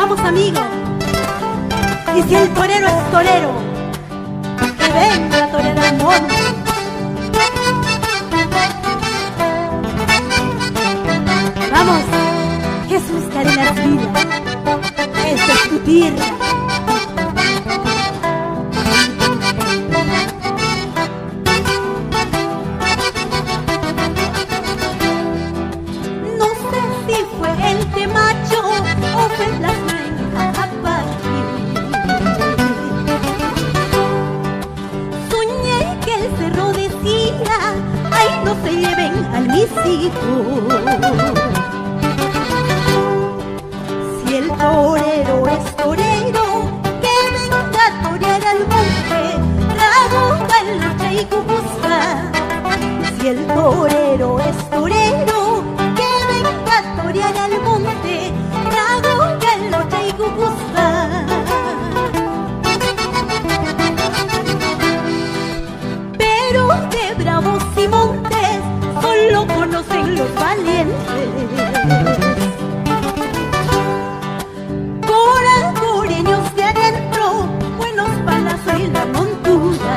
Vamos, amigo. Y si el torero es torero, que venga a torear al mono. Vamos, Jesús Cadenas Vila, esta es tu tierra. No sé si fue el temacho o fue el plasma en Jajapachi. Soñé que el cerro decía: ay, no se lleven al misito. Si el torero es torero, que venga a torear al monte, trago, balocha y cucuzca. Si el torero es torero, que venga a torear al monte, trago, balocha y cucuzca. Pero de bravos y montes solo conocen los valientes. Corancoreños de adentro, buenos palazos y la montura.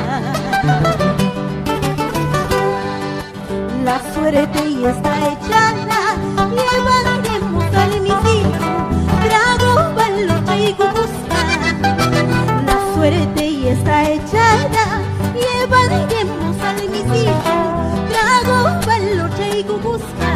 La suerte ya está echada, llevaremos al misito, trago, balocha y cucuzca. La suerte ya está echada, llevaremos al misito, trago, balocha y cucuzca.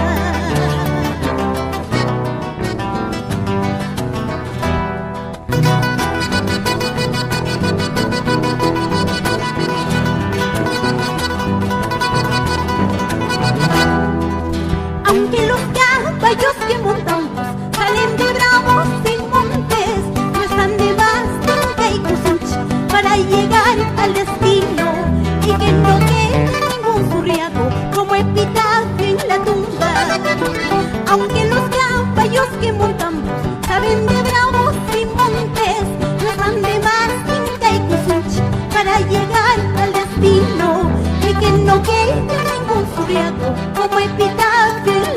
Aunque los caballos que montamos salen de bravos en montes, no están de Bastinga y Cusuch para llegar al destino, y que no quede ningún zurriaco como epitafio en la tumba. Aunque los caballos que montamos saben de bravos y montes, no están de Bastinga y Cusuch para llegar al destino, y que no quede ningún zurriaco como epitafio en la tumba.